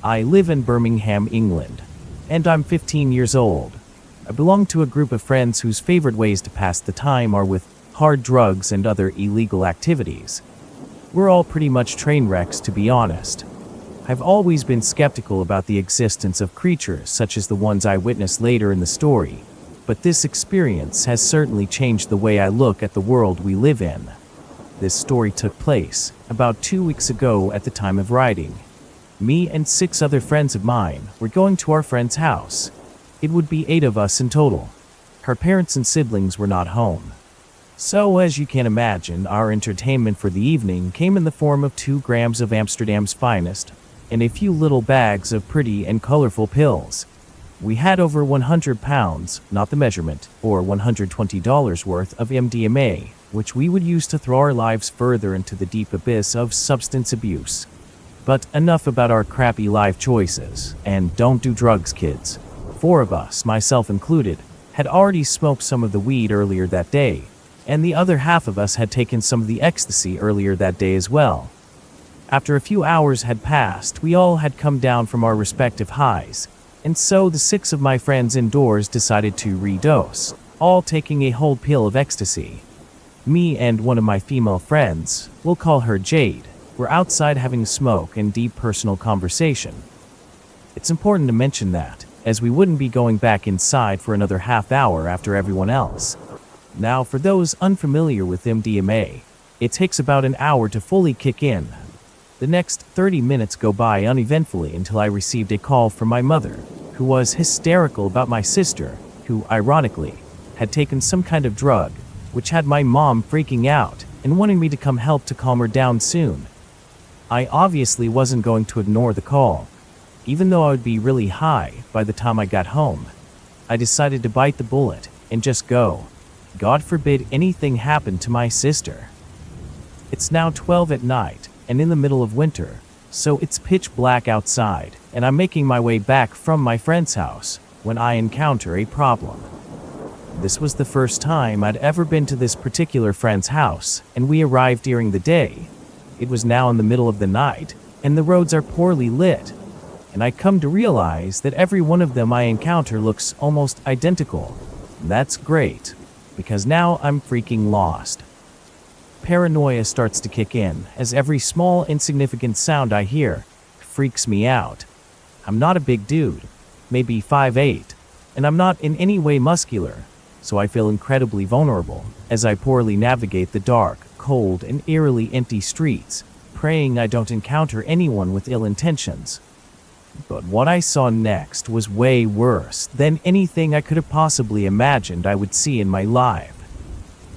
I live in Birmingham, England, and I'm 15 years old. I belong to a group of friends whose favorite ways to pass the time are with hard drugs and other illegal activities. We're all pretty much train wrecks, to be honest. I've always been skeptical about the existence of creatures such as the ones I witnessed later in the story, but this experience has certainly changed the way I look at the world we live in. This story took place about 2 weeks ago at the time of writing. Me and 6 other friends of mine were going to our friend's house. It would be 8 of us in total. Her parents and siblings were not home. So, as you can imagine, our entertainment for the evening came in the form of 2 grams of Amsterdam's finest and a few little bags of pretty and colorful pills. We had over 100 pounds, not the measurement, or $120 worth of MDMA, which we would use to throw our lives further into the deep abyss of substance abuse. But enough about our crappy life choices, and don't do drugs, kids. 4 of us, myself included, had already smoked some of the weed earlier that day, and the other half of us had taken some of the ecstasy earlier that day as well. After a few hours had passed, we all had come down from our respective highs, and so the 6 of my friends indoors decided to redose, all taking a whole pill of ecstasy. Me and one of my female friends, we'll call her Jade, were outside having a smoke and deep personal conversation. It's important to mention that, as we wouldn't be going back inside for another half hour after everyone else. Now, for those unfamiliar with MDMA, it takes about an hour to fully kick in. The next 30 minutes go by uneventfully until I received a call from my mother, who was hysterical about my sister, who, ironically, had taken some kind of drug, which had my mom freaking out and wanting me to come help to calm her down soon. I obviously wasn't going to ignore the call, even though I would be really high by the time I got home. I decided to bite the bullet and just go. God forbid anything happened to my sister. It's now 12 at night and in the middle of winter, so it's pitch black outside, and I'm making my way back from my friend's house when I encounter a problem. This was the first time I'd ever been to this particular friend's house, and we arrived during the day. It was now in the middle of the night, and the roads are poorly lit, and I come to realize that every one of them I encounter looks almost identical. That's great, because now I'm freaking lost. Paranoia starts to kick in, as every small, insignificant sound I hear freaks me out. I'm not a big dude, maybe 5'8", and I'm not in any way muscular, so I feel incredibly vulnerable as I poorly navigate the dark, cold, and eerily empty streets, praying I don't encounter anyone with ill intentions. But what I saw next was way worse than anything I could have possibly imagined I would see in my life.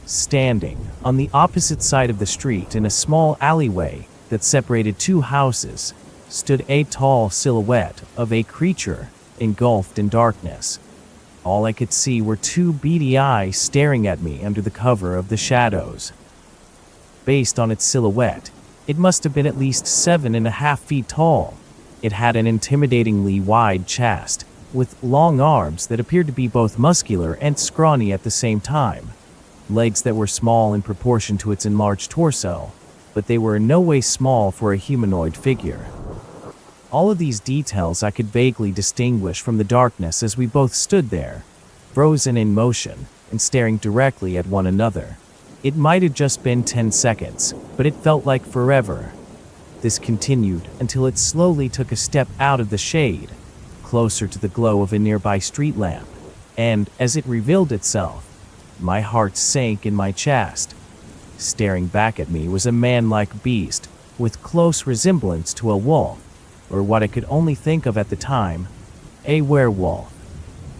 Standing on the opposite side of the street in a small alleyway that separated 2 houses stood a tall silhouette of a creature engulfed in darkness. All I could see were 2 beady eyes staring at me under the cover of the shadows. Based on its silhouette, it must have been at least 7.5 feet tall. It had an intimidatingly wide chest, with long arms that appeared to be both muscular and scrawny at the same time. Legs that were small in proportion to its enlarged torso, but they were in no way small for a humanoid figure. All of these details I could vaguely distinguish from the darkness as we both stood there, frozen in motion and staring directly at one another. It might have just been 10 seconds, but it felt like forever. This continued until it slowly took a step out of the shade, closer to the glow of a nearby street lamp, and as it revealed itself, my heart sank in my chest. Staring back at me was a man-like beast with close resemblance to a wolf, or what I could only think of at the time, a werewolf.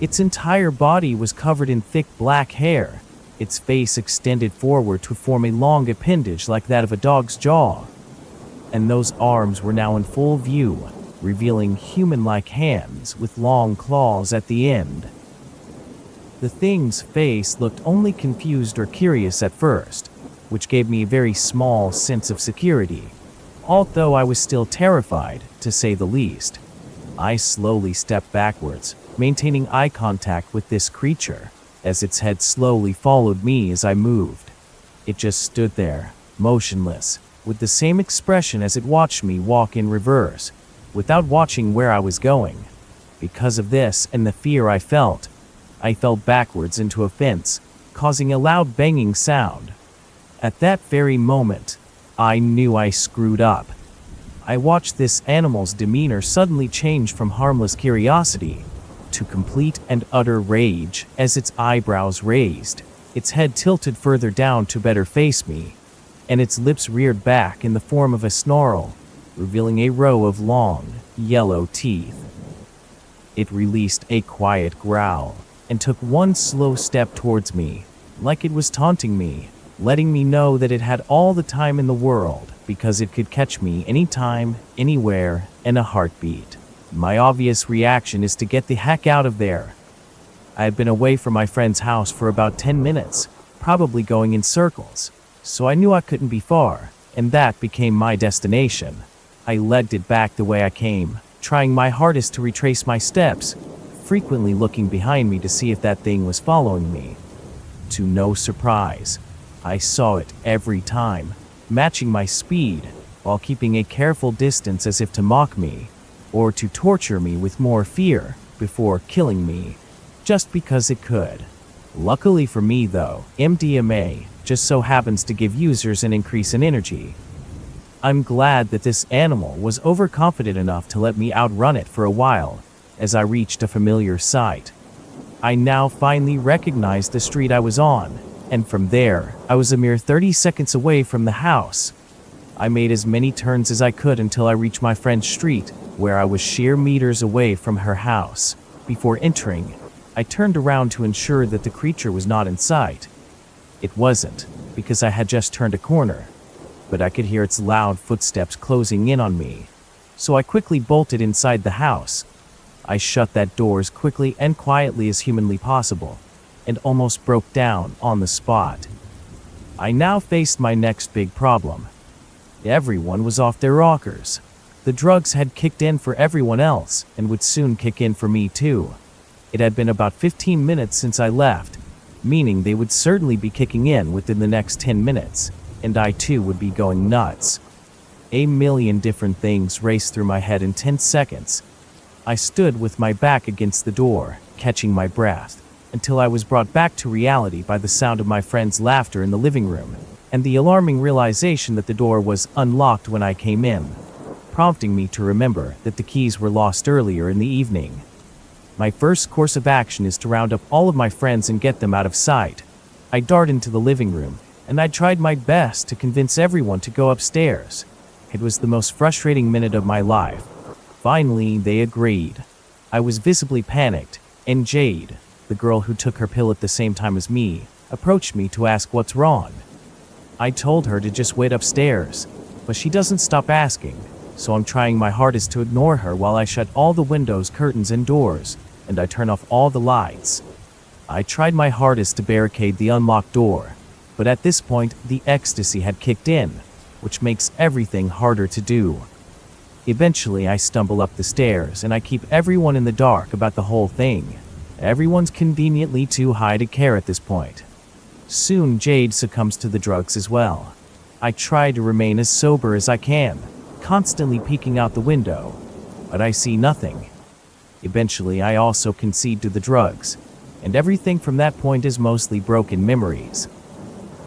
Its entire body was covered in thick black hair, its face extended forward to form a long appendage like that of a dog's jaw. And those arms were now in full view, revealing human-like hands with long claws at the end. The thing's face looked only confused or curious at first, which gave me a very small sense of security, although I was still terrified, to say the least. I slowly stepped backwards, maintaining eye contact with this creature, as its head slowly followed me as I moved. It just stood there, motionless, with the same expression as it watched me walk in reverse, without watching where I was going. Because of this and the fear I fell backwards into a fence, causing a loud banging sound. At that very moment, I knew I screwed up. I watched this animal's demeanor suddenly change from harmless curiosity to complete and utter rage as its eyebrows raised, its head tilted further down to better face me, and its lips reared back in the form of a snarl, revealing a row of long, yellow teeth. It released a quiet growl and took one slow step towards me, like it was taunting me, letting me know that it had all the time in the world because it could catch me anytime, anywhere, in a heartbeat. My obvious reaction is to get the heck out of there. I had been away from my friend's house for about 10 minutes, probably going in circles, so I knew I couldn't be far, and that became my destination. I legged it back the way I came, trying my hardest to retrace my steps, frequently looking behind me to see if that thing was following me. To no surprise, I saw it every time, matching my speed, while keeping a careful distance as if to mock me, or to torture me with more fear, before killing me, just because it could. Luckily for me though, MDMA just so happens to give users an increase in energy. I'm glad that this animal was overconfident enough to let me outrun it for a while, as I reached a familiar sight. I now finally recognized the street I was on, and from there, I was a mere 30 seconds away from the house. I made as many turns as I could until I reached my friend's street, where I was sheer meters away from her house. Before entering, I turned around to ensure that the creature was not in sight. It wasn't, because I had just turned a corner, but I could hear its loud footsteps closing in on me, so I quickly bolted inside the house. I shut that door as quickly and quietly as humanly possible, and almost broke down on the spot. I now faced my next big problem. Everyone was off their rockers. The drugs had kicked in for everyone else, and would soon kick in for me too. It had been about 15 minutes since I left, meaning they would certainly be kicking in within the next 10 minutes, and I too would be going nuts. A million different things raced through my head in 10 seconds. I stood with my back against the door, catching my breath, until I was brought back to reality by the sound of my friend's laughter in the living room, and the alarming realization that the door was unlocked when I came in, prompting me to remember that the keys were lost earlier in the evening. My first course of action is to round up all of my friends and get them out of sight. I dart into the living room, and I tried my best to convince everyone to go upstairs. It was the most frustrating minute of my life. Finally, they agreed. I was visibly panicked, and Jade, the girl who took her pill at the same time as me, approached me to ask what's wrong. I told her to just wait upstairs, but she doesn't stop asking, so I'm trying my hardest to ignore her while I shut all the windows, curtains, and doors, and I turn off all the lights. I tried my hardest to barricade the unlocked door, but at this point, the ecstasy had kicked in, which makes everything harder to do. Eventually, I stumble up the stairs, and I keep everyone in the dark about the whole thing. Everyone's conveniently too high to care at this point. Soon, Jade succumbs to the drugs as well. I try to remain as sober as I can, constantly peeking out the window, but I see nothing. Eventually, I also concede to the drugs, and everything from that point is mostly broken memories.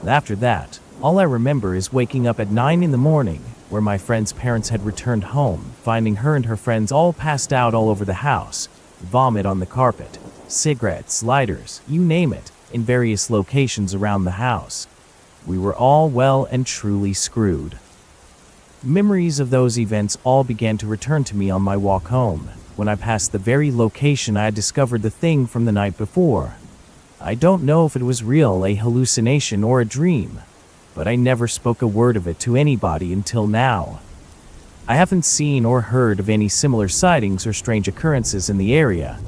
After that, all I remember is waking up at 9 in the morning, where my friend's parents had returned home, finding her and her friends all passed out all over the house, vomit on the carpet, cigarettes, lighters, you name it, in various locations around the house. We were all well and truly screwed. Memories of those events all began to return to me on my walk home, when I passed the very location I had discovered the thing from the night before. I don't know if it was real, a hallucination, or a dream, but I never spoke a word of it to anybody until now. I haven't seen or heard of any similar sightings or strange occurrences in the area,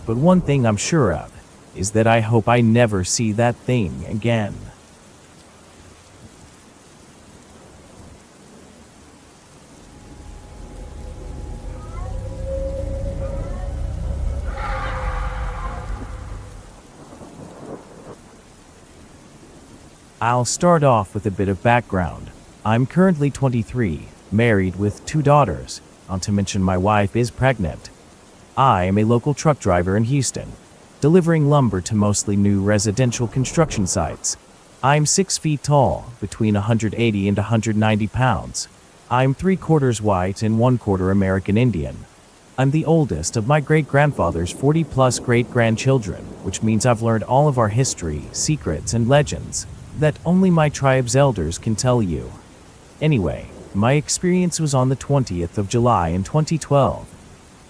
but one thing I'm sure of is that I hope I never see that thing again. I'll start off with a bit of background. I'm currently 23, married with 2 daughters. not to mention my wife is pregnant. I am a local truck driver in Houston, delivering lumber to mostly new residential construction sites. I'm 6 feet tall, between 180 and 190 pounds. I'm 3/4 white and 1/4 American Indian. I'm the oldest of my great-grandfather's 40-plus great-grandchildren, which means I've learned all of our history, secrets, and legends that only my tribe's elders can tell you. Anyway, my experience was on the 20th of July in 2012.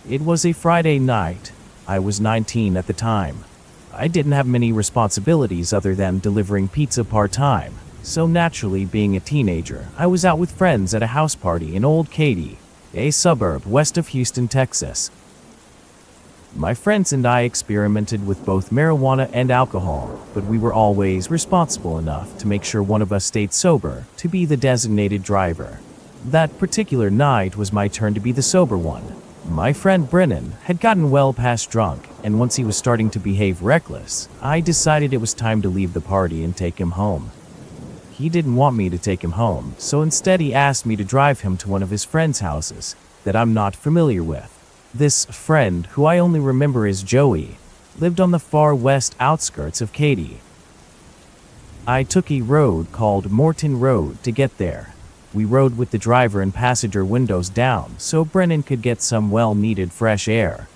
It was a Friday night. I was 19 at the time. I didn't have many responsibilities other than delivering pizza part-time, so naturally, being a teenager, I was out with friends at a house party in Old Katy, a suburb west of Houston, Texas. My friends and I experimented with both marijuana and alcohol, but we were always responsible enough to make sure one of us stayed sober to be the designated driver. That particular night was my turn to be the sober one. My friend Brennan had gotten well past drunk, and once he was starting to behave reckless, I decided it was time to leave the party and take him home. He didn't want me to take him home, so instead he asked me to drive him to one of his friends' houses that I'm not familiar with. This friend, who I only remember as Joey, lived on the far west outskirts of Katy. I took a road called Morton Road to get there. We rode with the driver and passenger windows down so Brennan could get some well-needed fresh air.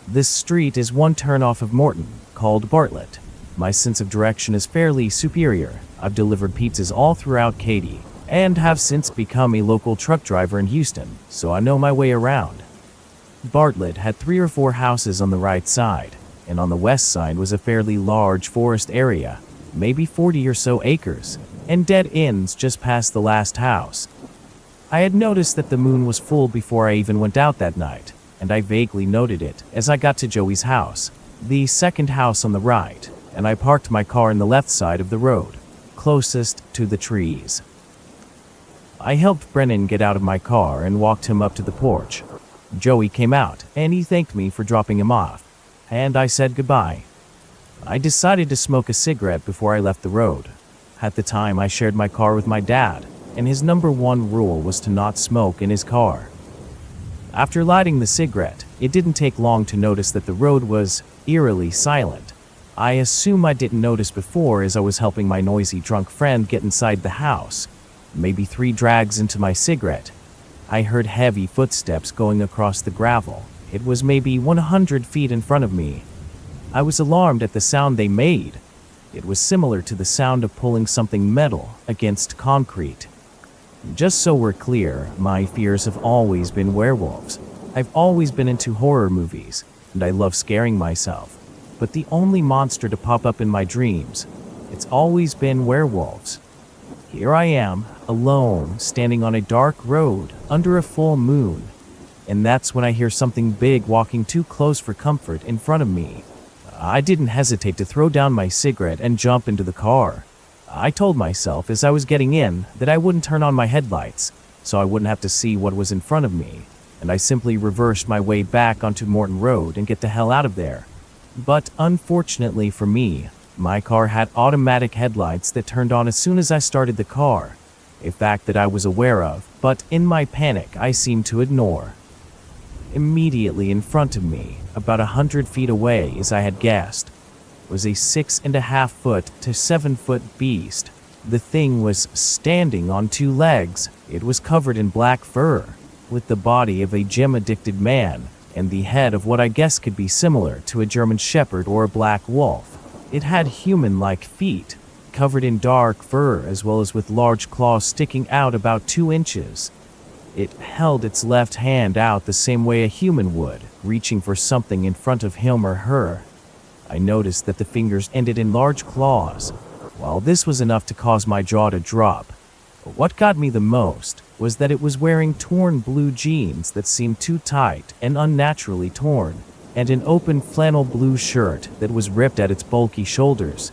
This street is one turn off of Morton, called Bartlett. My sense of direction is fairly superior. I've delivered pizzas all throughout Katy, and have since become a local truck driver in Houston, so I know my way around. Bartlett had 3 or 4 houses on the right side, and on the west side was a fairly large forest area, maybe 40 or so acres, and dead ends just past the last house. I had noticed that the moon was full before I even went out that night, and I vaguely noted it as I got to Joey's house, the second house on the right, and I parked my car on the left side of the road, closest to the trees. I helped Brennan get out of my car and walked him up to the porch. Joey came out, and he thanked me for dropping him off, and I said goodbye. I decided to smoke a cigarette before I left the road. At the time, I shared my car with my dad, and his number 1 rule was to not smoke in his car. After lighting the cigarette, it didn't take long to notice that the road was eerily silent. I assume I didn't notice before as I was helping my noisy drunk friend get inside the house. Maybe 3 drags into my cigarette, I heard heavy footsteps going across the gravel. It was maybe 100 feet in front of me. I was alarmed at the sound they made. It was similar to the sound of pulling something metal against concrete. Just so we're clear, my fears have always been werewolves. I've always been into horror movies, and I love scaring myself. But the only monster to pop up in my dreams, it's always been werewolves. Here I am, alone, standing on a dark road under a full moon. And that's when I hear something big walking too close for comfort in front of me. I didn't hesitate to throw down my cigarette and jump into the car. I told myself as I was getting in that I wouldn't turn on my headlights, so I wouldn't have to see what was in front of me, and I simply reversed my way back onto Morton Road and get the hell out of there. But unfortunately for me, my car had automatic headlights that turned on as soon as I started the car, a fact that I was aware of, but in my panic I seemed to ignore. Immediately in front of me, about 100 feet away as I had guessed, was a 6.5 foot to 7 foot beast. The thing was standing on 2 legs. It was covered in black fur, with the body of a gem-addicted man, and the head of what I guess could be similar to a German shepherd or a black wolf. It had human-like feet, covered in dark fur as well as with large claws sticking out about 2 inches. It held its left hand out the same way a human would, reaching for something in front of him or her. I noticed that the fingers ended in large claws. While this was enough to cause my jaw to drop, what got me the most was that it was wearing torn blue jeans that seemed too tight and unnaturally torn, and an open flannel blue shirt that was ripped at its bulky shoulders.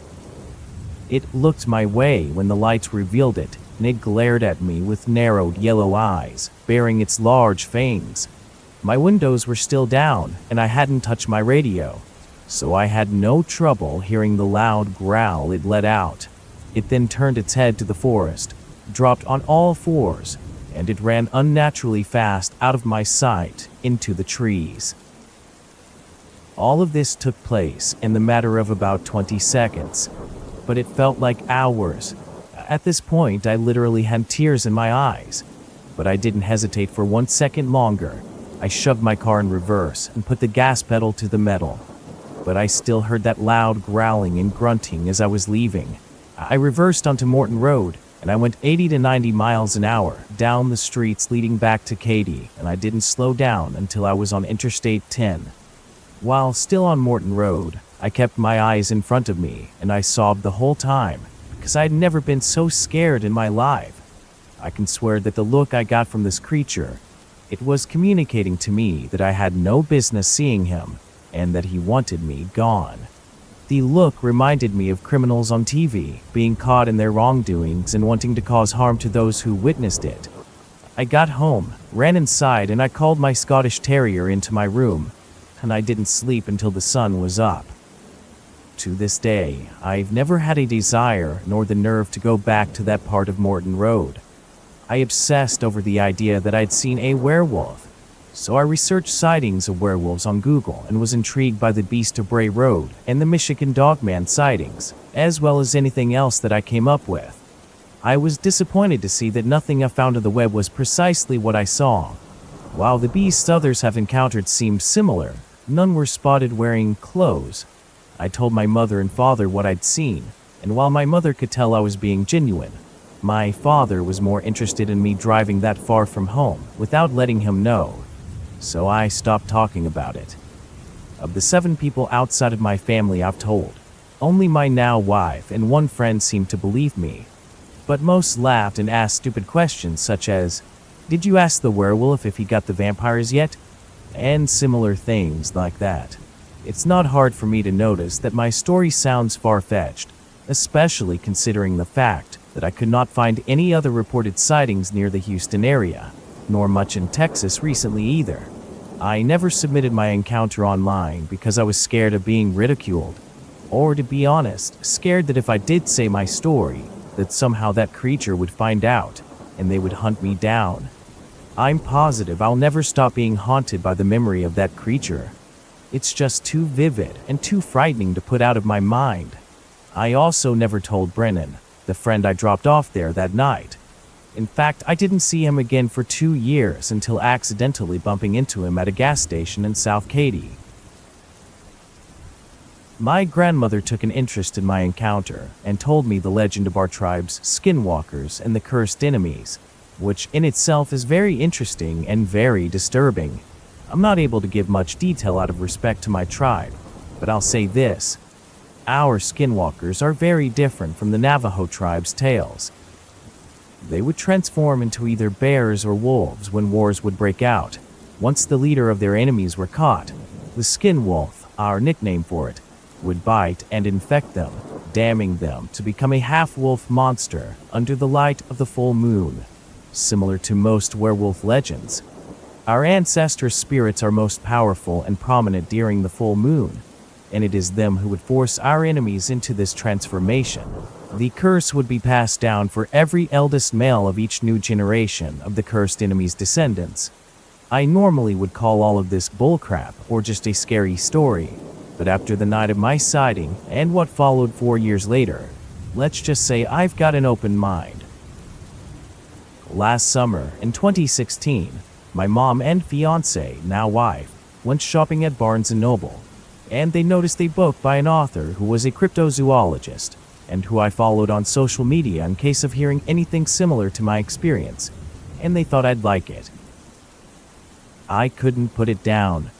It looked my way when the lights revealed it, and it glared at me with narrowed yellow eyes, baring its large fangs. My windows were still down, and I hadn't touched my radio, so I had no trouble hearing the loud growl it let out. It then turned its head to the forest, dropped on all fours, and it ran unnaturally fast out of my sight into the trees. All of this took place in the matter of about 20 seconds, but it felt like hours. At this point, I literally had tears in my eyes, but I didn't hesitate for 1 second longer. I shoved my car in reverse and put the gas pedal to the metal, but I still heard that loud growling and grunting as I was leaving. I reversed onto Morton Road, and I went 80 to 90 miles an hour down the streets leading back to Katy, and I didn't slow down until I was on Interstate 10. While still on Morton Road, I kept my eyes in front of me, and I sobbed the whole time, because I had never been so scared in my life. I can swear that the look I got from this creature, it was communicating to me that I had no business seeing him, and that he wanted me gone. The look reminded me of criminals on TV, being caught in their wrongdoings and wanting to cause harm to those who witnessed it. I got home, ran inside, and I called my Scottish Terrier into my room, and I didn't sleep until the sun was up. To this day, I've never had a desire nor the nerve to go back to that part of Morton Road. I obsessed over the idea that I'd seen a werewolf, so I researched sightings of werewolves on Google and was intrigued by the Beast of Bray Road and the Michigan Dogman sightings, as well as anything else that I came up with. I was disappointed to see that nothing I found on the web was precisely what I saw. While the beasts others have encountered seemed similar, none were spotted wearing clothes. I told my mother and father what I'd seen, and while my mother could tell I was being genuine, my father was more interested in me driving that far from home without letting him know. So I stopped talking about it. Of the 7 people outside of my family I've told, only my now wife and one friend seemed to believe me. But most laughed and asked stupid questions such as, "Did you ask the werewolf if he got the vampires yet?" And similar things like that. It's not hard for me to notice that my story sounds far-fetched, especially considering the fact that I could not find any other reported sightings near the Houston area, nor much in Texas recently either. I never submitted my encounter online because I was scared of being ridiculed, or to be honest, scared that if I did say my story, that somehow that creature would find out, and they would hunt me down. I'm positive I'll never stop being haunted by the memory of that creature. It's just too vivid and too frightening to put out of my mind. I also never told Brennan, the friend I dropped off there that night. In fact, I didn't see him again for 2 years until accidentally bumping into him at a gas station in South Katy. My grandmother took an interest in my encounter and told me the legend of our tribe's skinwalkers and the cursed enemies, which in itself is very interesting and very disturbing. I'm not able to give much detail out of respect to my tribe, but I'll say this. Our skinwalkers are very different from the Navajo tribe's tales. They would transform into either bears or wolves when wars would break out. Once the leader of their enemies were caught, the skin wolf, our nickname for it, would bite and infect them, damning them to become a half-wolf monster under the light of the full moon. Similar to most werewolf legends, our ancestor spirits are most powerful and prominent during the full moon, and it is them who would force our enemies into this transformation. The curse would be passed down for every eldest male of each new generation of the cursed enemy's descendants. I normally would call all of this bullcrap or just a scary story, but after the night of my sighting and what followed 4 years later, let's just say I've got an open mind. Last summer, in 2016, my mom and fiance, now wife, went shopping at Barnes & Noble, and they noticed a book by an author who was a cryptozoologist, and who I followed on social media in case of hearing anything similar to my experience, and they thought I'd like it. I couldn't put it down,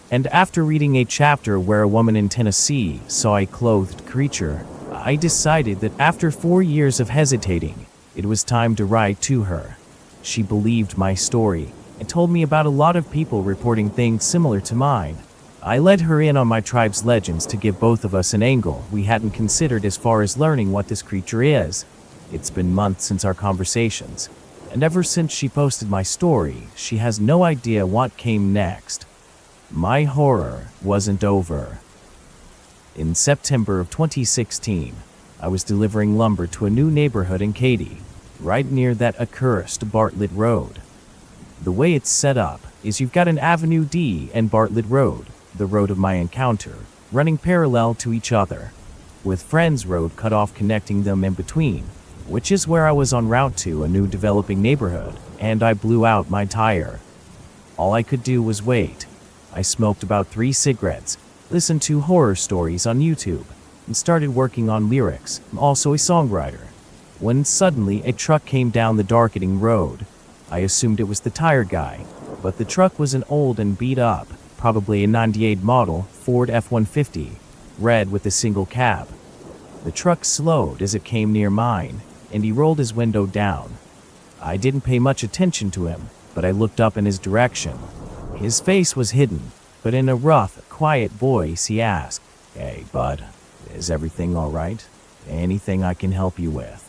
and after reading a chapter where a woman in Tennessee saw a clothed creature, I decided that after 4 years of hesitating, it was time to write to her. She believed my story and told me about a lot of people reporting things similar to mine. I led her in on my tribe's legends to give both of us an angle we hadn't considered as far as learning what this creature is. It's been months since our conversations, and ever since she posted my story, she has no idea what came next. My horror wasn't over. In September of 2016, I was delivering lumber to a new neighborhood in Katy. right near that accursed Bartlett Road. The way it's set up is you've got an Avenue D and Bartlett Road, the road of my encounter, running parallel to each other, with Friends Road cut off connecting them in between, which is where I was en route to a new developing neighborhood, and I blew out my tire. All I could do was wait. I smoked about 3 cigarettes, listened to horror stories on YouTube, and started working on lyrics. I'm also a songwriter. When suddenly a truck came down the darkening road. I assumed it was the tire guy, but the truck was an old and beat up, probably a 98 model Ford F-150, red with a single cab. The truck slowed as it came near mine, and he rolled his window down. I didn't pay much attention to him, but I looked up in his direction. His face was hidden, but in a rough, quiet voice he asked, "Hey, bud, is everything all right? Anything I can help you with?"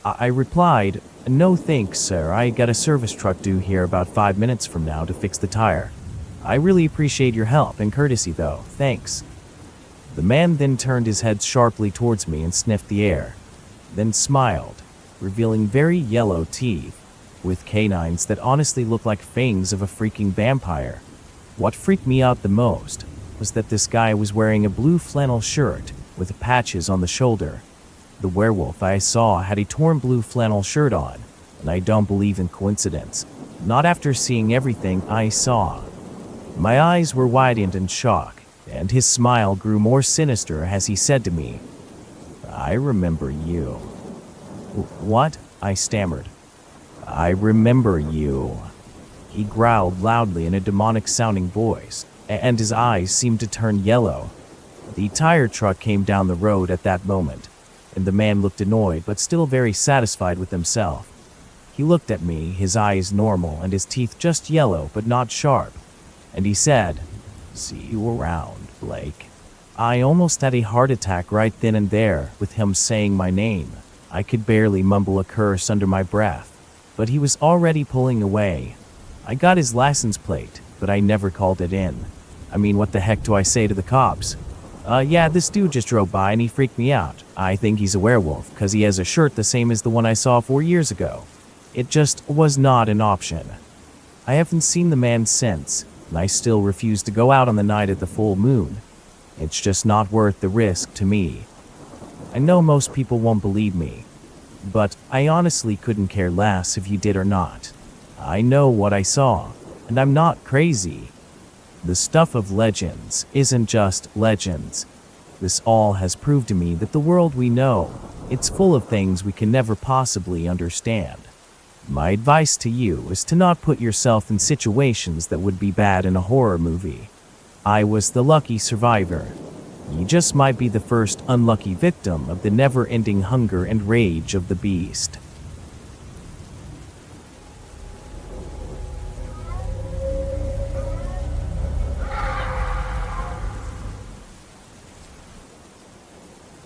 I replied, "No thanks, sir. I got a service truck due here about 5 minutes from now to fix the tire. I really appreciate your help and courtesy though, thanks." The man then turned his head sharply towards me and sniffed the air, then smiled, revealing very yellow teeth, with canines that honestly looked like fangs of a freaking vampire. What freaked me out the most was that this guy was wearing a blue flannel shirt with patches on the shoulder. The werewolf I saw had a torn blue flannel shirt on, and I don't believe in coincidence. Not after seeing everything I saw. My eyes were widened in shock, and his smile grew more sinister as he said to me, "I remember you." "What?" I stammered. "I remember you." He growled loudly in a demonic-sounding voice, and his eyes seemed to turn yellow. The tire truck came down the road at that moment, and the man looked annoyed but still very satisfied with himself. He looked at me, his eyes normal and his teeth just yellow but not sharp, and he said, "See you around, Blake." I almost had a heart attack right then and there with him saying my name. I could barely mumble a curse under my breath, but he was already pulling away. I got his license plate, but I never called it in. I mean, what the heck do I say to the cops? Yeah, this dude just drove by and he freaked me out. I think he's a werewolf because he has a shirt the same as the one I saw 4 years ago. It just was not an option. I haven't seen the man since, and I still refuse to go out on the night of the full moon. It's just not worth the risk to me. I know most people won't believe me, but I honestly couldn't care less if you did or not. I know what I saw, and I'm not crazy. The stuff of legends isn't just legends. This all has proved to me that the world we know, it's full of things we can never possibly understand. My advice to you is to not put yourself in situations that would be bad in a horror movie. I was the lucky survivor. You just might be the first unlucky victim of the never-ending hunger and rage of the beast.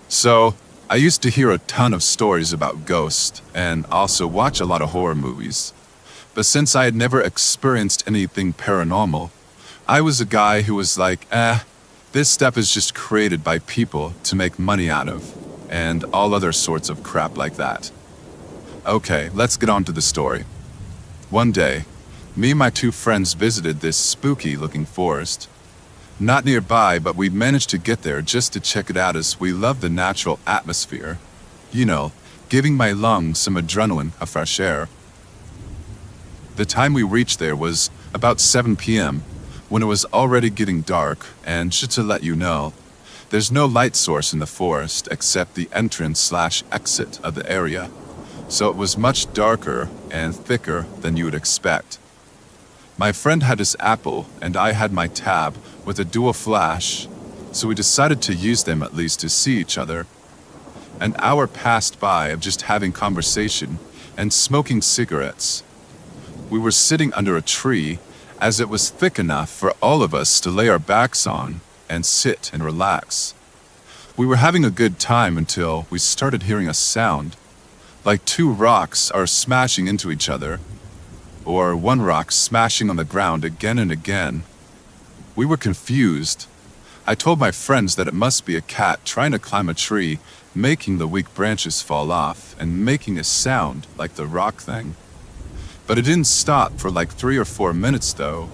So, I used to hear a ton of stories about ghosts and also watch a lot of horror movies. But since I had never experienced anything paranormal, I was a guy who was like, this stuff is just created by people to make money out of, and all other sorts of crap like that. Okay, let's get on to the story. One day, me and my 2 friends visited this spooky-looking forest. Not nearby, but we managed to get there just to check it out as we love the natural atmosphere. You know, giving my lungs some adrenaline, a fresh air. The time we reached there was about 7 p.m., when it was already getting dark, and just to let you know, there's no light source in the forest except the entrance/exit of the area, so it was much darker and thicker than you would expect. My friend had his Apple, and I had my Tab with a dual flash, so we decided to use them at least to see each other. An hour passed by of just having conversation and smoking cigarettes. We were sitting under a tree, as it was thick enough for all of us to lay our backs on and sit and relax. We were having a good time until we started hearing a sound, like 2 rocks are smashing into each other, or 1 rock smashing on the ground again and again. We were confused. I told my friends that it must be a cat trying to climb a tree, making the weak branches fall off and making a sound like the rock thing. But it didn't stop for like 3 or 4 minutes though.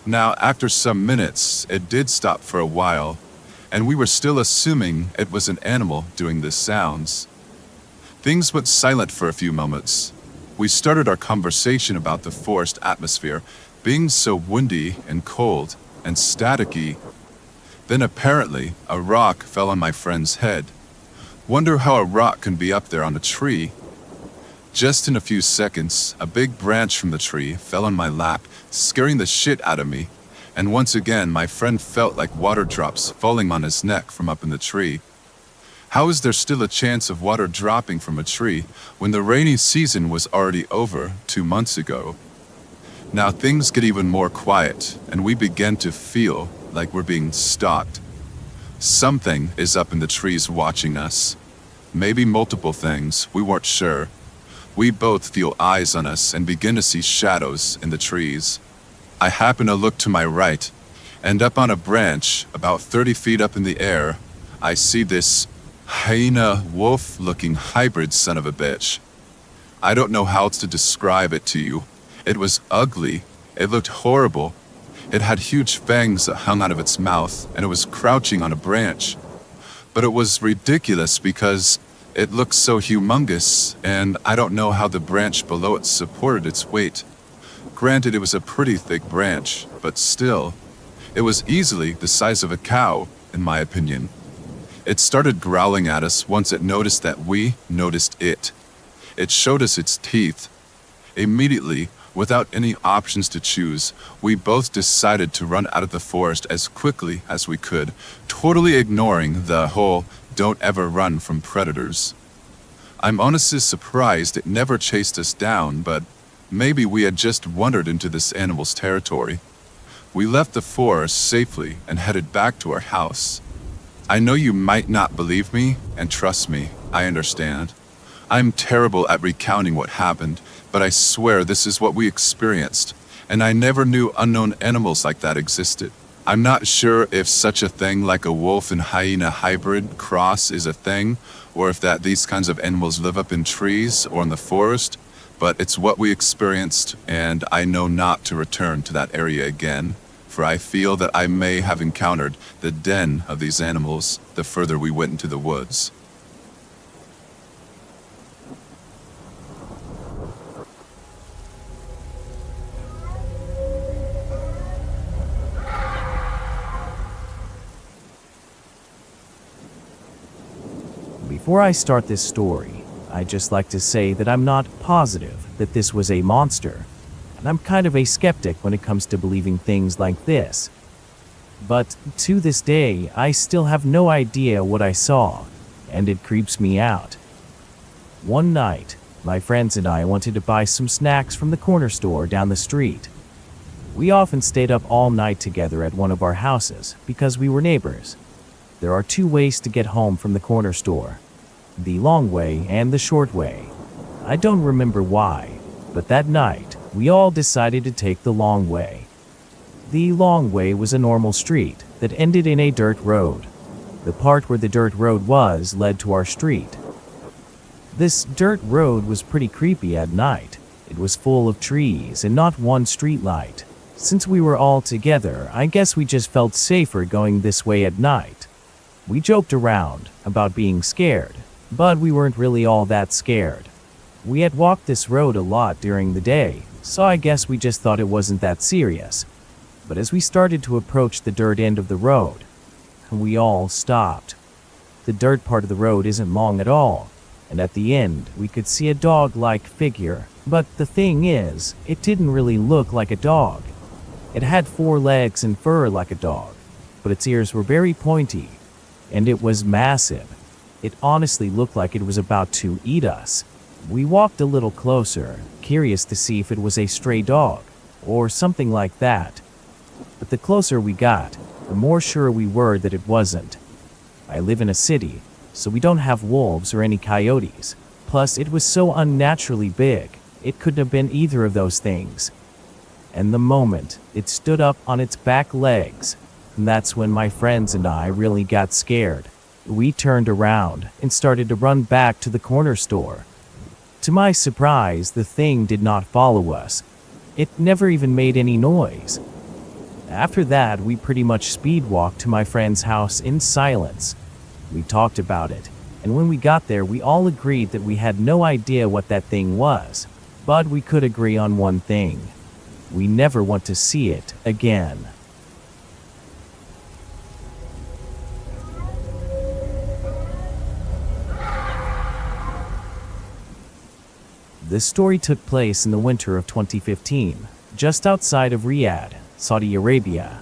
Now, after some minutes, it did stop for a while, and we were still assuming it was an animal doing the sounds. Things went silent for a few moments. We started our conversation about the forest atmosphere being so windy and cold and staticky. Then apparently, a rock fell on my friend's head. Wonder how a rock can be up there on a tree. Just in a few seconds, a big branch from the tree fell on my lap, scaring the shit out of me. And once again, my friend felt like water drops falling on his neck from up in the tree. How is there still a chance of water dropping from a tree when the rainy season was already over 2 months ago? Now things get even more quiet, and we begin to feel like we're being stalked. Something is up in the trees watching us. Maybe multiple things, we weren't sure. We both feel eyes on us and begin to see shadows in the trees. I happen to look to my right, and up on a branch, about 30 feet up in the air, I see this hyena wolf-looking hybrid son of a bitch. I don't know how to describe it to you. It was ugly. It looked horrible. It had huge fangs that hung out of its mouth, and it was crouching on a branch. But it was ridiculous because it looked so humongous, and I don't know how the branch below it supported its weight. Granted, it was a pretty thick branch, but still, it was easily the size of a cow, in my opinion. It started growling at us once it noticed that we noticed it. It showed us its teeth. Immediately, without any options to choose, we both decided to run out of the forest as quickly as we could, totally ignoring the whole "don't ever run from predators." I'm honestly surprised it never chased us down, but maybe we had just wandered into this animal's territory. We left the forest safely and headed back to our house. I know you might not believe me, and trust me, I understand. I'm terrible at recounting what happened, but I swear this is what we experienced, and I never knew unknown animals like that existed. I'm not sure if such a thing like a wolf and hyena hybrid cross is a thing, or if that these kinds of animals live up in trees or in the forest, but it's what we experienced, and I know not to return to that area again, for I feel that I may have encountered the den of these animals the further we went into the woods. Before I start this story, I'd just like to say that I'm not positive that this was a monster, and I'm kind of a skeptic when it comes to believing things like this. But to this day, I still have no idea what I saw, and it creeps me out. One night, my friends and I wanted to buy some snacks from the corner store down the street. We often stayed up all night together at one of our houses because we were neighbors. There are 2 ways to get home from the corner store: the long way and the short way. I don't remember why, but that night, we all decided to take the long way. The long way was a normal street that ended in a dirt road. The part where the dirt road was led to our street. This dirt road was pretty creepy at night. It was full of trees and not one street light. Since we were all together, I guess we just felt safer going this way at night. We joked around about being scared, but we weren't really all that scared. We had walked this road a lot during the day, so I guess we just thought it wasn't that serious. But as we started to approach the dirt end of the road, we all stopped. The dirt part of the road isn't long at all, and at the end we could see a dog-like figure. But the thing is, it didn't really look like a dog. It had 4 legs and fur like a dog, but its ears were very pointy, and it was massive. It honestly looked like it was about to eat us. We walked a little closer, curious to see if it was a stray dog, or something like that. But the closer we got, the more sure we were that it wasn't. I live in a city, so we don't have wolves or any coyotes. Plus, it was so unnaturally big, it couldn't have been either of those things. And the moment it stood up on its back legs, And that's when my friends and I really got scared. We turned around and started to run back to the corner store. To my surprise, the thing did not follow us. It never even made any noise. After that, we pretty much speed walked to my friend's house in silence. We talked about it, and when we got there, we all agreed that we had no idea what that thing was. But we could agree on one thing. We never want to see it again. This story took place in the winter of 2015, just outside of Riyadh, Saudi Arabia.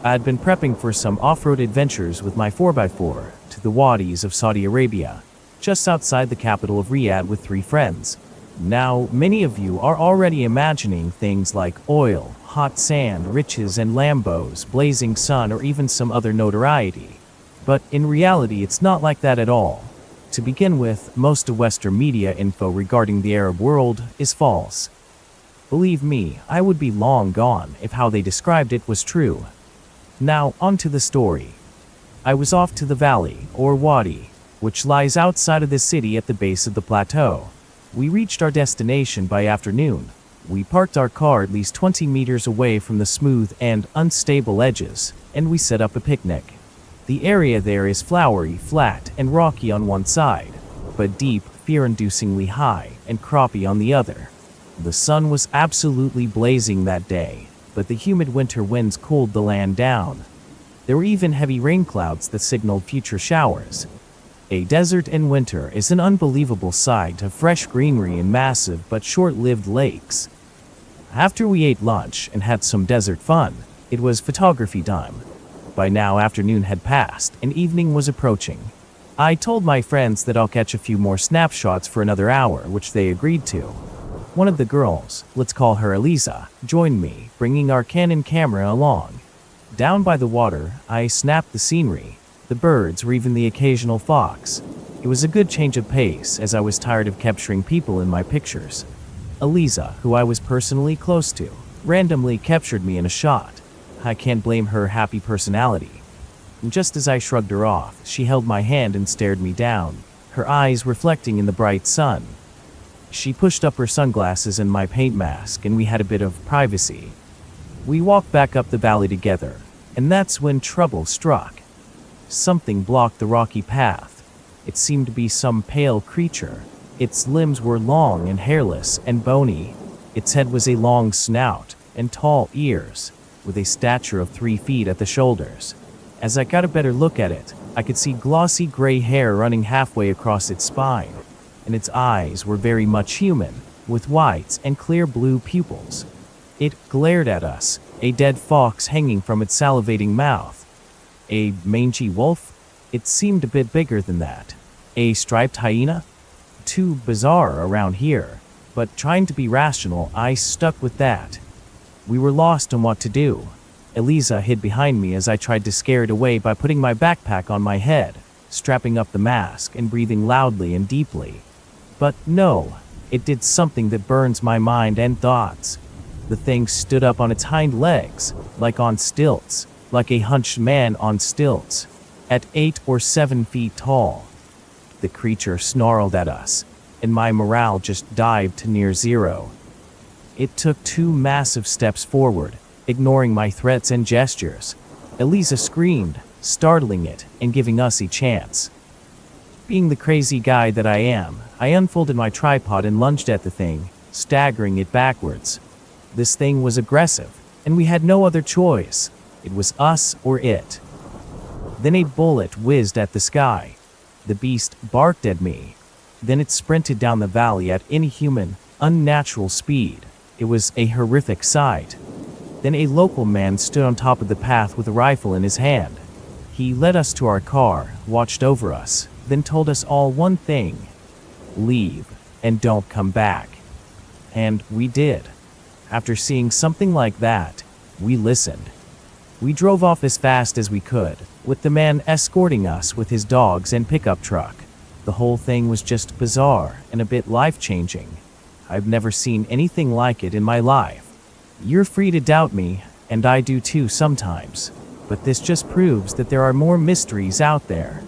I had been prepping for some off-road adventures with my 4x4 to the wadis of Saudi Arabia, just outside the capital of Riyadh with 3 friends. Now, many of you are already imagining things like oil, hot sand, riches and Lambos, blazing sun, or even some other notoriety. But in reality, it's not like that at all. To begin with, most of Western media info regarding the Arab world is false. Believe me, I would be long gone if how they described it was true. Now, on to the story. I was off to the valley, or wadi, which lies outside of the city at the base of the plateau. We reached our destination by afternoon. We parked our car at least 20 meters away from the smooth and unstable edges, and we set up a picnic. The area there is flowery, flat, and rocky on one side, but deep, fear-inducingly high, and croppy on the other. The sun was absolutely blazing that day, but the humid winter winds cooled the land down. There were even heavy rain clouds that signaled future showers. A desert in winter is an unbelievable sight of fresh greenery and massive but short-lived lakes. After we ate lunch and had some desert fun, it was photography time. By now, afternoon had passed and evening was approaching. I told my friends that I'll catch a few more snapshots for another hour, which they agreed to. One of the girls, let's call her Eliza, joined me, bringing our Canon camera along. Down by the water, I snapped the scenery, the birds, or even the occasional fox. It was a good change of pace, as I was tired of capturing people in my pictures. Eliza, who I was personally close to, randomly captured me in a shot. I can't blame her happy personality. And just as I shrugged her off, she held my hand and stared me down, her eyes reflecting in the bright sun. She pushed up her sunglasses and my paint mask, and we had a bit of privacy. We walked back up the valley together, and that's when trouble struck. Something blocked the rocky path. It seemed to be some pale creature. Its limbs were long and hairless and bony. Its head was a long snout and tall ears, with a stature of 3 feet at the shoulders. As I got a better look at it, I could see glossy gray hair running halfway across its spine, and its eyes were very much human, with whites and clear blue pupils. It glared at us, a dead fox hanging from its salivating mouth. A mangy wolf? It seemed a bit bigger than that. A striped hyena? Too bizarre around here, but trying to be rational, I stuck with that. We were lost on what to do. Eliza hid behind me as I tried to scare it away by putting my backpack on my head, strapping up the mask, and breathing loudly and deeply. But no, it did something that burns my mind and thoughts. The thing stood up on its hind legs, like on stilts, like a hunched man on stilts, at 8 or 7 feet tall. The creature snarled at us, and my morale just dived to near zero. It took 2 massive steps forward, ignoring my threats and gestures. Eliza screamed, startling it and giving us a chance. Being the crazy guy that I am, I unfolded my tripod and lunged at the thing, staggering it backwards. This thing was aggressive, and we had no other choice. It was us or it. Then a bullet whizzed at the sky. The beast barked at me. Then it sprinted down the valley at inhuman, unnatural speed. It was a horrific sight. Then a local man stood on top of the path with a rifle in his hand. He led us to our car, watched over us, then told us all one thing: leave and don't come back. And we did. After seeing something like that, we listened. We drove off as fast as we could, with the man escorting us with his dogs and pickup truck. The whole thing was just bizarre and a bit life-changing. I've never seen anything like it in my life. You're free to doubt me, and I do too sometimes. but this just proves that there are more mysteries out there.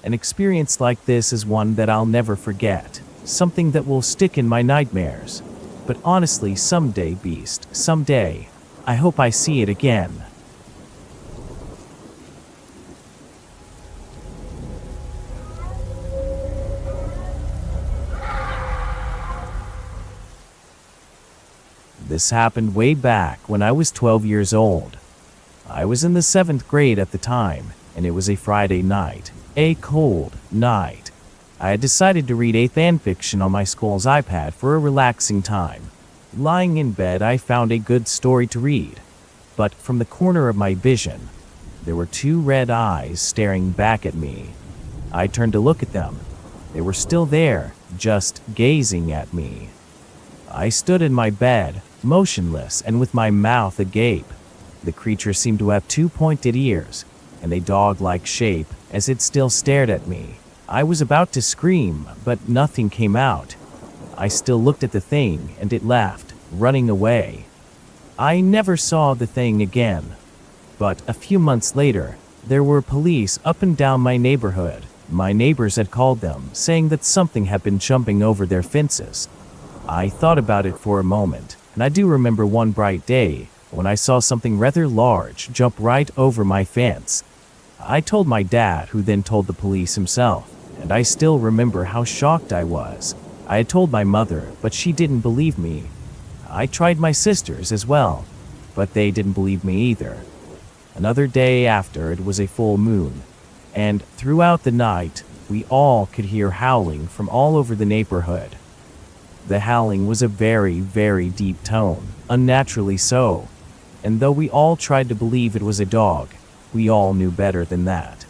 An experience like this is one that I'll never forget, something that will stick in my nightmares. But honestly, someday, Beast, someday, I hope I see it again. This happened way back when I was 12 years old. I was in the 7th grade at the time, and it was a Friday night, a cold night. I had decided to read a fan fiction on my school's iPad for a relaxing time. Lying in bed, I found a good story to read. But from the corner of my vision, there were 2 red eyes staring back at me. I turned to look at them. They were still there, just gazing at me. I stood in my bed, motionless and with my mouth agape. The creature seemed to have 2 pointed ears, and a dog-like shape as it still stared at me. I was about to scream, but nothing came out. I still looked at the thing, and it left, running away. I never saw the thing again. But a few months later, there were police up and down my neighborhood. My neighbors had called them, saying that something had been jumping over their fences. I thought about it for a moment, and I do remember one bright day when I saw something rather large jump right over my fence. I told my dad, who then told the police himself, and I still remember how shocked I was. I had told my mother, but she didn't believe me. I tried my sisters as well, but they didn't believe me either. Another day after, it was a full moon, and throughout the night, we all could hear howling from all over the neighborhood. The howling was a very, very deep tone, unnaturally so. And though we all tried to believe it was a dog, we all knew better than that.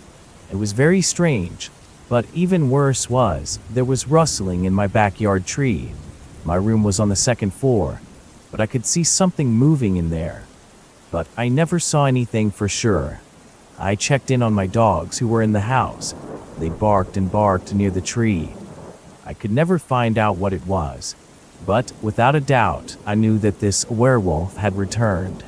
It was very strange, but even worse was, there was rustling in my backyard tree. My room was on the 2nd floor, but I could see something moving in there. But I never saw anything for sure. I checked in on my dogs who were in the house. They barked and barked near the tree. I could never find out what it was, but without a doubt, I knew that this werewolf had returned.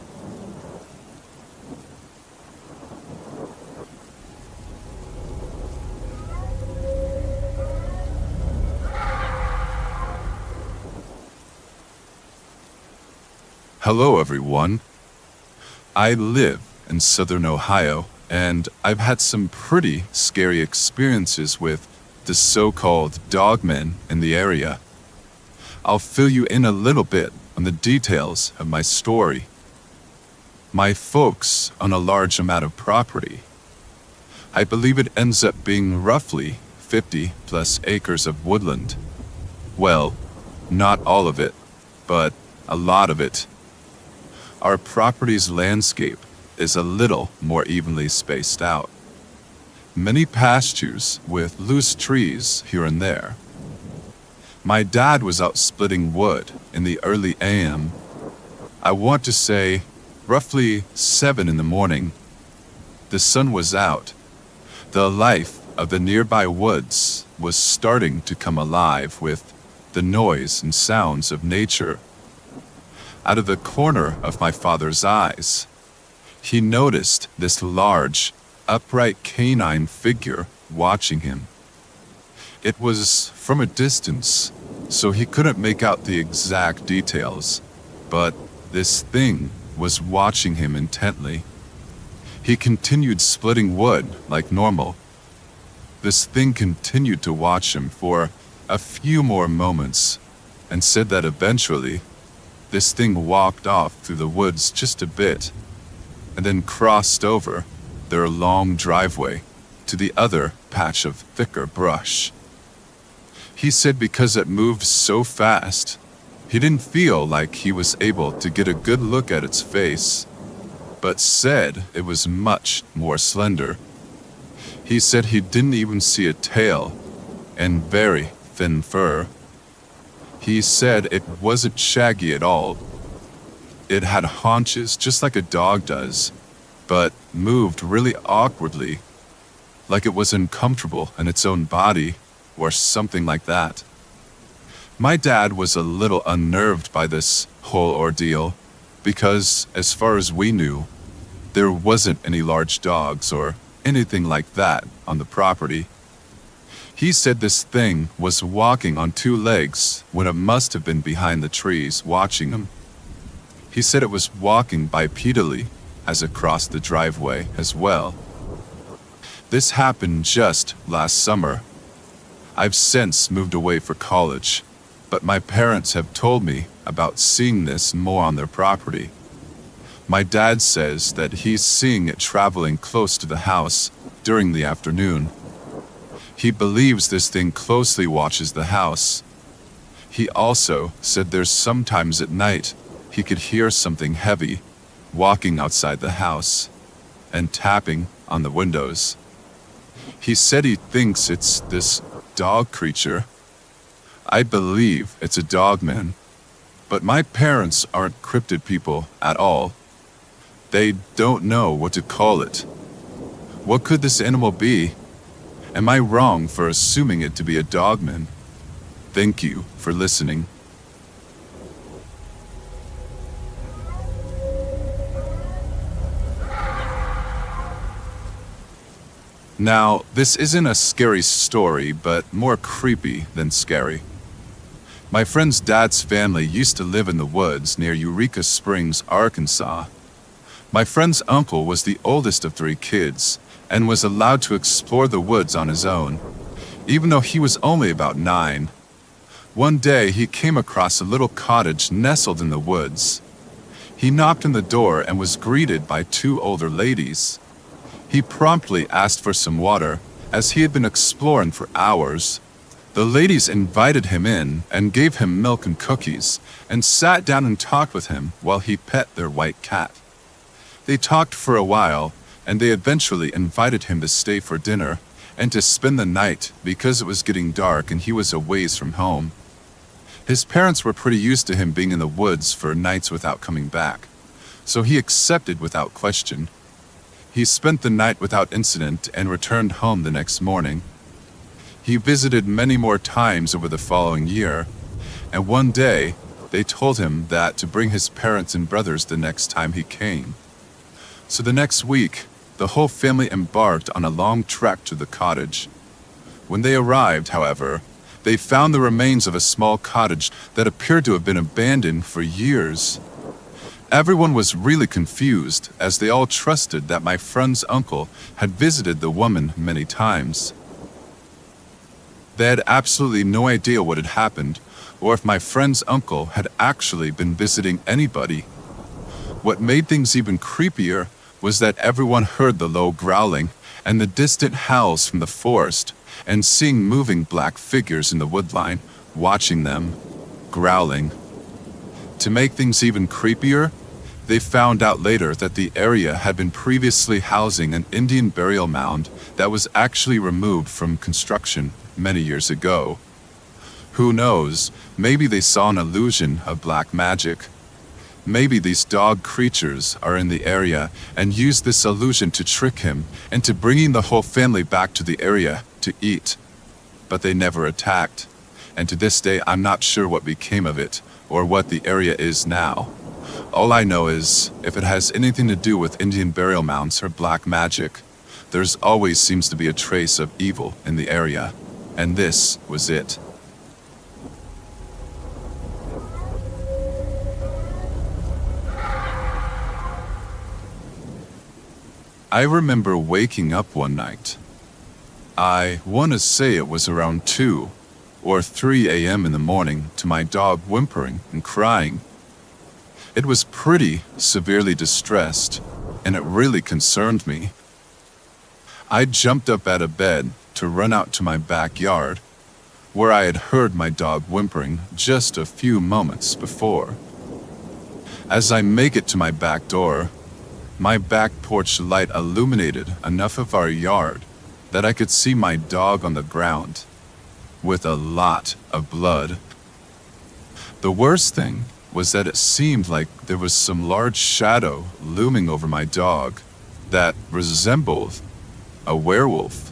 Hello, everyone. I live in southern Ohio, and I've had some pretty scary experiences with the so-called dogmen in the area. I'll fill you in a little bit on the details of my story. My folks own a large amount of property. I believe it ends up being roughly 50 plus acres of woodland. Well, not all of it, but a lot of it. Our property's landscape is a little more evenly spaced out. Many pastures with loose trees here and there. My dad was out splitting wood in the early AM. I want to say roughly 7 in the morning. The sun was out. The life of the nearby woods was starting to come alive with the noise and sounds of nature. Out of the corner of my father's eyes, he noticed this large, upright canine figure watching him. It was from a distance, so he couldn't make out the exact details, but this thing was watching him intently. He continued splitting wood like normal. This thing continued to watch him for a few more moments and said that eventually this thing walked off through the woods just a bit and then crossed over their long driveway to the other patch of thicker brush. He said because it moved so fast, he didn't feel like he was able to get a good look at its face, but said it was much more slender. He said he didn't even see a tail and very thin fur. He said it wasn't shaggy at all. It had haunches just like a dog does, but moved really awkwardly, like it was uncomfortable in its own body or something like that. My dad was a little unnerved by this whole ordeal because, as far as we knew, There wasn't any large dogs or anything like that on the property. He said this thing was walking on two legs when it must have been behind the trees watching him. He said it was walking bipedally as it crossed the driveway as well. This happened just last summer. I've since moved away for college, but my parents have told me about seeing this more on their property. My dad says that he's seeing it traveling close to the house during the afternoon. He believes this thing closely watches the house. He also said there's sometimes at night he could hear something heavy walking outside the house and tapping on the windows. He said he thinks it's this dog creature. I believe it's a dogman, but my parents aren't cryptid people at all. They don't know what to call it. What could this animal be? Am I wrong for assuming it to be a dogman? Thank you for listening. Now, this isn't a scary story, but more creepy than scary. My friend's dad's family used to live in the woods near Eureka Springs, Arkansas. My friend's uncle was the oldest of 3 kids and was allowed to explore the woods on his own, even though he was only about 9. One day, he came across a little cottage nestled in the woods. He knocked on the door and was greeted by 2 older ladies. He promptly asked for some water, as he had been exploring for hours. The ladies invited him in and gave him milk and cookies, and sat down and talked with him while he pet their white cat. They talked for a while, and they eventually invited him to stay for dinner and to spend the night because it was getting dark and he was a ways from home. His parents were pretty used to him being in the woods for nights without coming back, so he accepted without question. He spent the night without incident and returned home the next morning. He visited many more times over the following year, and one day they told him that to bring his parents and brothers the next time he came. So the next week, the whole family embarked on a long trek to the cottage. When they arrived, however, they found the remains of a small cottage that appeared to have been abandoned for years. Everyone was really confused, as they all trusted that my friend's uncle had visited the woman many times. They had absolutely no idea what had happened, or if my friend's uncle had actually been visiting anybody. What made things even creepier was that everyone heard the low growling and the distant howls from the forest, and seeing moving black figures in the woodline, watching them, growling. To make things even creepier, they found out later that the area had been previously housing an Indian burial mound that was actually removed from construction many years ago. Who knows, maybe they saw an illusion of black magic. Maybe these dog creatures are in the area and used this illusion to trick him into bringing the whole family back to the area to eat. But they never attacked, and to this day I'm not sure what became of it or what the area is now. All I know is, if it has anything to do with Indian burial mounds or black magic, there's always seems to be a trace of evil in the area, and this was it. I remember waking up one night. I want to say it was around 2 or 3 a.m. in the morning to my dog whimpering and crying. It was pretty severely distressed, and it really concerned me. I jumped up out of bed to run out to my backyard, where I had heard my dog whimpering just a few moments before. As I make it to my back door, my back porch light illuminated enough of our yard that I could see my dog on the ground, with a lot of blood. The worst thing was that it seemed like there was some large shadow looming over my dog that resembled a werewolf.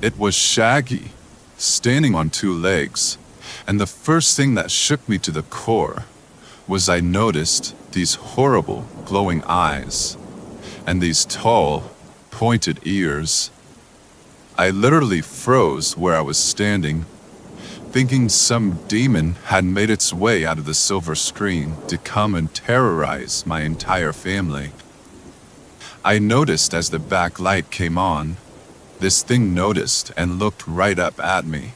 It was shaggy, standing on 2 legs, and the first thing that shook me to the core was I noticed these horrible glowing eyes. and these tall, pointed ears. I literally froze where I was standing, thinking some demon had made its way out of the silver screen to come and terrorize my entire family. I noticed as the backlight came on, this thing noticed and looked right up at me.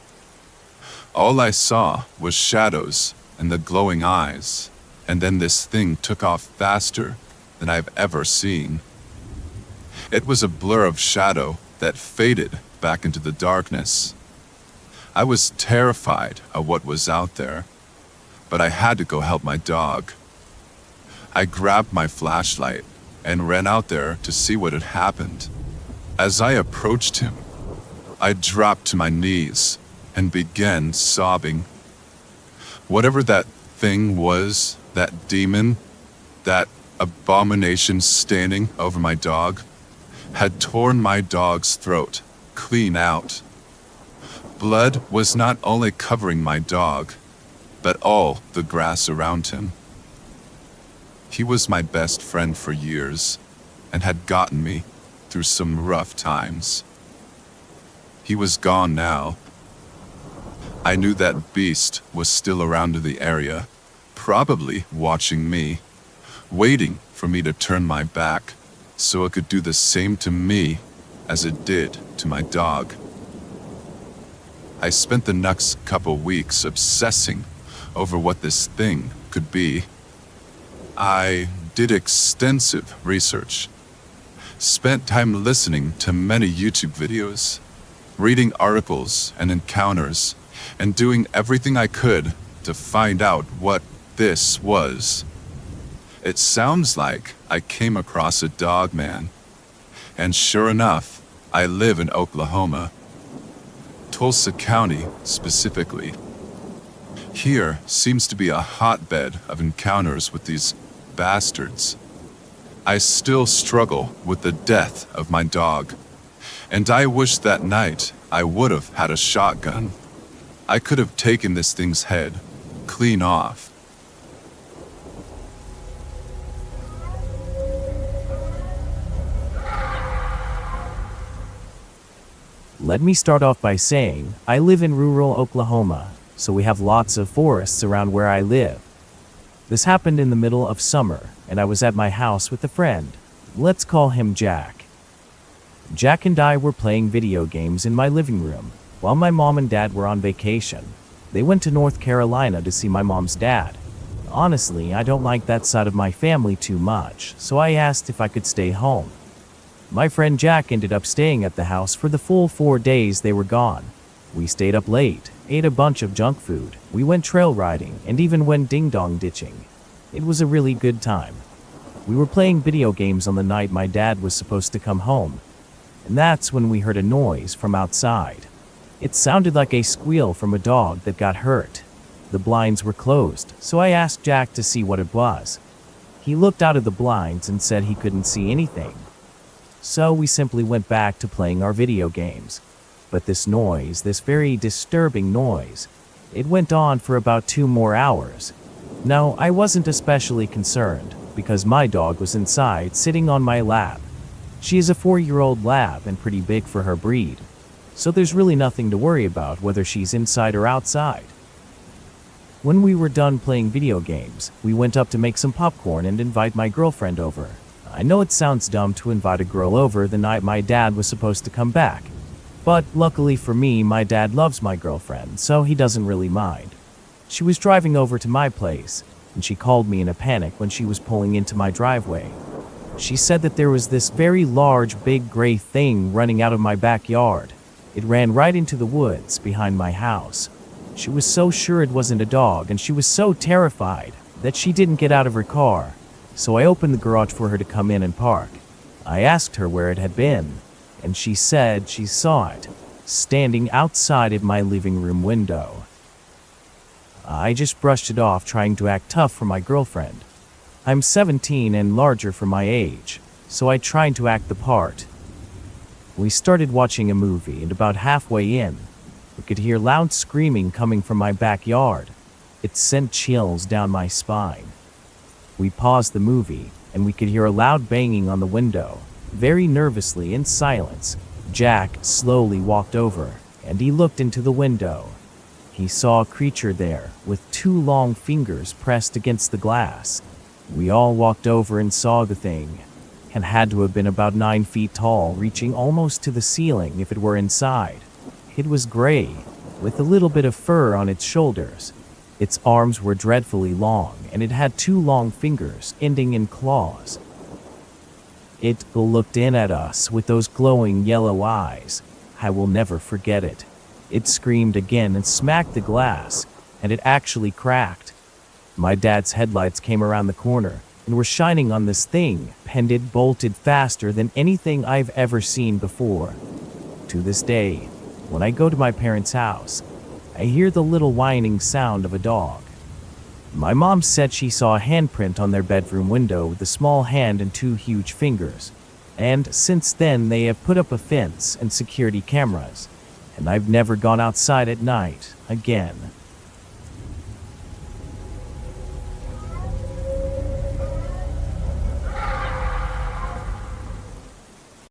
All I saw was shadows and the glowing eyes, and then this thing took off faster than I've ever seen. It was a blur of shadow that faded back into the darkness. I was terrified of what was out there, but I had to go help my dog. I grabbed my flashlight and ran out there to see what had happened. As I approached him, I dropped to my knees and began sobbing. Whatever that thing was, that demon, that abomination standing over my dog, had torn my dog's throat clean out. Blood was not only covering my dog, but all the grass around him. He was my best friend for years and had gotten me through some rough times. He was gone now. I knew that beast was still around in the area, probably watching me, waiting for me to turn my back so it could do the same to me as it did to my dog. I spent the next couple weeks obsessing over what this thing could be. I did extensive research, spent time listening to many YouTube videos, reading articles and encounters, and doing everything I could to find out what this was. It sounds like I came across a Dogman, and sure enough, I live in Oklahoma, Tulsa County specifically. Here seems to be a hotbed of encounters with these bastards. I still struggle with the death of my dog, and I wish that night I would have had a shotgun. I could have taken this thing's head clean off. Let me start off by saying, I live in rural Oklahoma, so we have lots of forests around where I live. This happened in the middle of summer, and I was at my house with a friend. Let's call him Jack. Jack and I were playing video games in my living room, while my mom and dad were on vacation. They went to North Carolina to see my mom's dad. Honestly, I don't like that side of my family too much, so I asked if I could stay home. My friend Jack ended up staying at the house for the full 4 days they were gone. We stayed up late, ate a bunch of junk food, we went trail riding, and even went ding-dong ditching. It was a really good time. We were playing video games on the night my dad was supposed to come home, and that's when we heard a noise from outside. It sounded like a squeal from a dog that got hurt. The blinds were closed, so I asked Jack to see what it was. He looked out of the blinds and said he couldn't see anything. So we simply went back to playing our video games. But this noise, this very disturbing noise, it went on for about 2 more hours. No, I wasn't especially concerned, because my dog was inside sitting on my lap. She is a 4-year-old lab and pretty big for her breed, so there's really nothing to worry about whether she's inside or outside. When we were done playing video games, we went up to make some popcorn and invite my girlfriend over. I know it sounds dumb to invite a girl over the night my dad was supposed to come back, but luckily for me, my dad loves my girlfriend, so he doesn't really mind. She was driving over to my place, and she called me in a panic when she was pulling into my driveway. She said that there was this very large, big gray thing running out of my backyard. It ran right into the woods behind my house. She was so sure it wasn't a dog, and she was so terrified that she didn't get out of her car. So I opened the garage for her to come in and park. I asked her where it had been, and she said she saw it, standing outside of my living room window. I just brushed it off, trying to act tough for my girlfriend. I'm 17 and larger for my age, so I tried to act the part. We started watching a movie, and about halfway in, we could hear loud screaming coming from my backyard. It sent chills down my spine. We paused the movie, and we could hear a loud banging on the window. Very nervously, in silence, Jack slowly walked over, and he looked into the window. He saw a creature there, with 2 long fingers pressed against the glass. We all walked over and saw the thing. It had to have been about 9 feet tall, reaching almost to the ceiling if it were inside. It was gray, with a little bit of fur on its shoulders. Its arms were dreadfully long, and it had 2 long fingers, ending in claws. It looked in at us with those glowing yellow eyes. I will never forget it. It screamed again and smacked the glass, and it actually cracked. My dad's headlights came around the corner and were shining on this thing, and it bolted faster than anything I've ever seen before. To this day, when I go to my parents' house, I hear the little whining sound of a dog. My mom said she saw a handprint on their bedroom window with a small hand and 2 huge fingers, and since then they have put up a fence and security cameras, and I've never gone outside at night again.